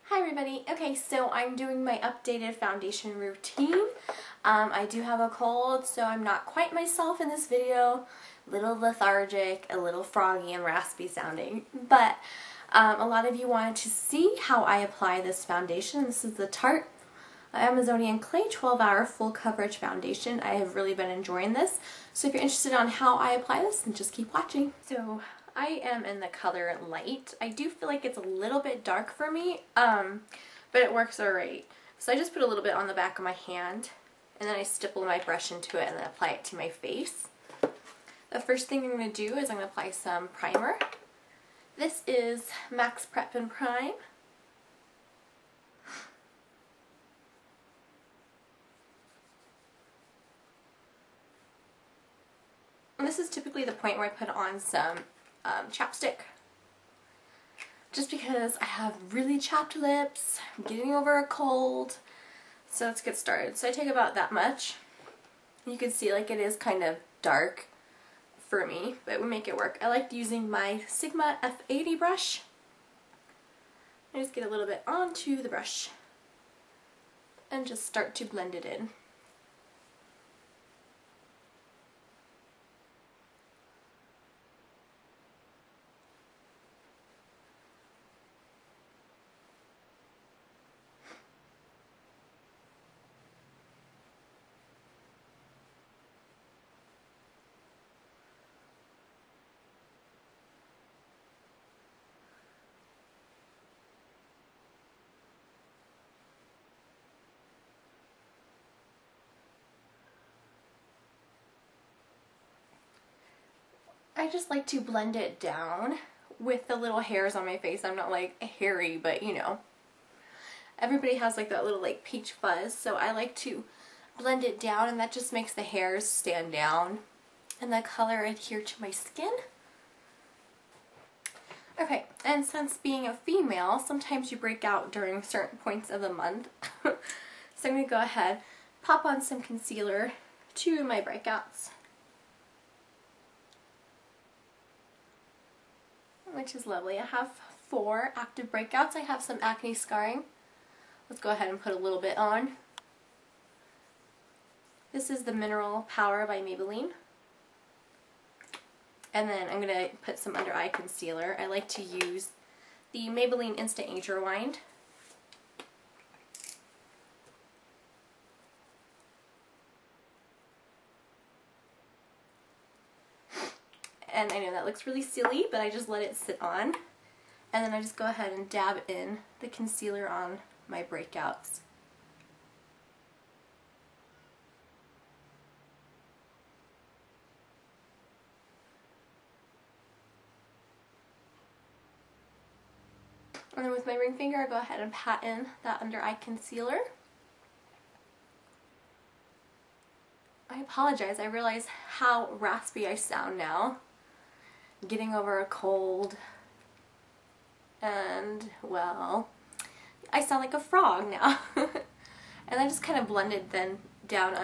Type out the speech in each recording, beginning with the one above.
Hi everybody. Okay, so I'm doing my updated foundation routine. I do have a cold, so I'm not quite myself in this video. A little lethargic, a little froggy and raspy sounding. But a lot of you wanted to see how I apply this foundation. This is the Tarte Amazonian Clay 12-Hour Full Coverage Foundation. I have really been enjoying this. So if you're interested on how I apply this, then just keep watching. So I am in the color Light. I do feel like it's a little bit dark for me, but it works alright. So I just put a little bit on the back of my hand, and then I stipple my brush into it and then apply it to my face. The first thing I'm going to do is I'm going to apply some primer. This is Max Prep and Prime. And this is typically the point where I put on some chapstick, just because I have really chapped lips, I'm getting over a cold, so let's get started. So I take about that much. You can see like it is kind of dark for me, but we make it work. I like using my Sigma F80 brush. I just get a little bit onto the brush and just start to blend it in. I just like to blend it down with the little hairs on my face. I'm not like hairy, but you know, everybody has like that little like peach fuzz, so I like to blend it down, and that just makes the hairs stand down and the color adhere to my skin. Okay, and since being a female, sometimes you break out during certain points of the month. So I'm going to go ahead, pop on some concealer to my breakouts, which is lovely. I have 4 active breakouts. I have some acne scarring. Let's go ahead and put a little bit on. This is the Mineral Power by Maybelline. And then I'm going to put some under eye concealer. I like to use the Maybelline Instant Age Rewind. And I know that looks really silly, but I just let it sit on. And then I just go ahead and dab in the concealer on my breakouts. And then with my ring finger, I go ahead and pat in that under eye concealer. I apologize, I realize how raspy I sound now. Getting over a cold, and well, I sound like a frog now. And I just kind of blended then down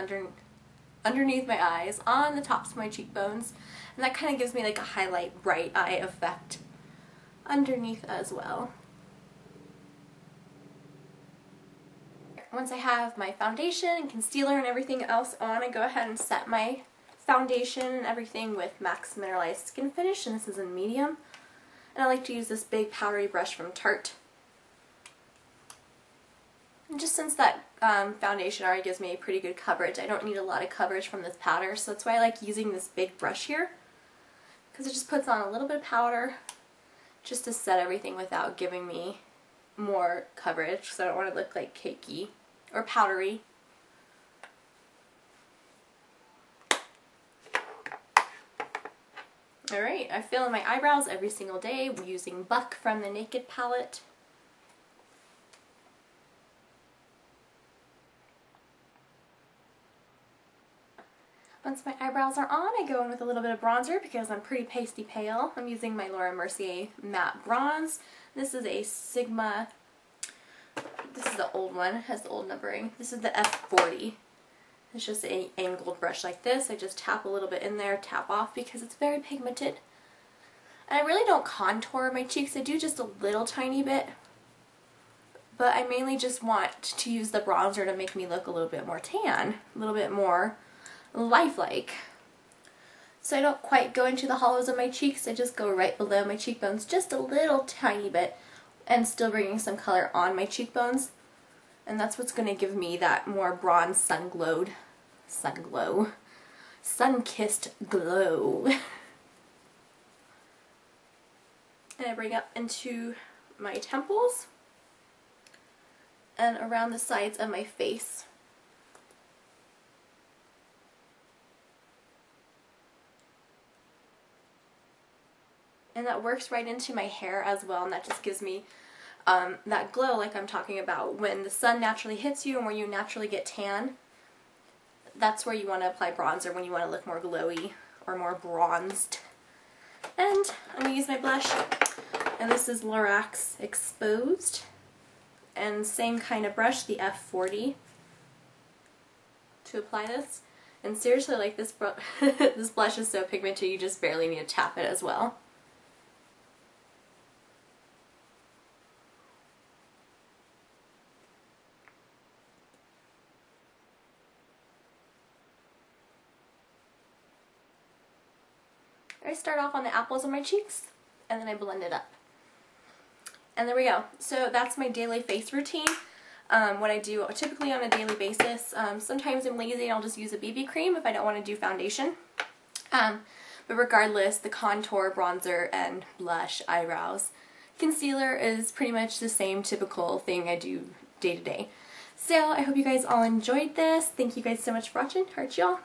underneath my eyes, on the tops of my cheekbones, and that kind of gives me like a highlight bright eye effect underneath as well. Once I have my foundation and concealer and everything else on, I go ahead and set my foundation and everything with Max Mineralized Skin Finish, and this is in medium. And I like to use this big powdery brush from Tarte. And just since that foundation already gives me a pretty good coverage, I don't need a lot of coverage from this powder, so that's why I like using this big brush here, because it just puts on a little bit of powder just to set everything without giving me more coverage, so I don't want to look like cakey or powdery. Alright, I fill in my eyebrows every single day using Buck from the Naked palette. Once my eyebrows are on, I go in with a little bit of bronzer because I'm pretty pasty pale. I'm using my Mercier Matte Bronze. This is a Sigma, this is the old one, it has the old numbering. This is the F40. It's just an angled brush like this. I just tap a little bit in there, tap off, because it's very pigmented. And I really don't contour my cheeks. I do just a little tiny bit. but I mainly just want to use the bronzer to make me look a little bit more tan, a little bit more lifelike. So I don't quite go into the hollows of my cheeks, I just go right below my cheekbones just a little tiny bit and still bringing some color on my cheekbones. And that's what's going to give me that more bronze sun-kissed glow. And I bring up into my temples and around the sides of my face. And that works right into my hair as well, and that just gives me that glow like I'm talking about. When the sun naturally hits you and where you naturally get tan, that's where you want to apply bronzer, when you want to look more glowy or more bronzed. And I'm going to use my blush, and this is Lorac Exposed, and same kind of brush, the F40, to apply this. And seriously, like this this blush is so pigmented you just barely need to tap it as well. I start off on the apples of my cheeks, and then I blend it up. And there we go. So that's my daily face routine. What I do typically on a daily basis. Sometimes I'm lazy and I'll just use a BB cream if I don't want to do foundation. But regardless, the contour, bronzer, and blush, eyebrows, concealer is pretty much the same typical thing I do day to day. So I hope you guys all enjoyed this. Thank you guys so much for watching. Heart y'all.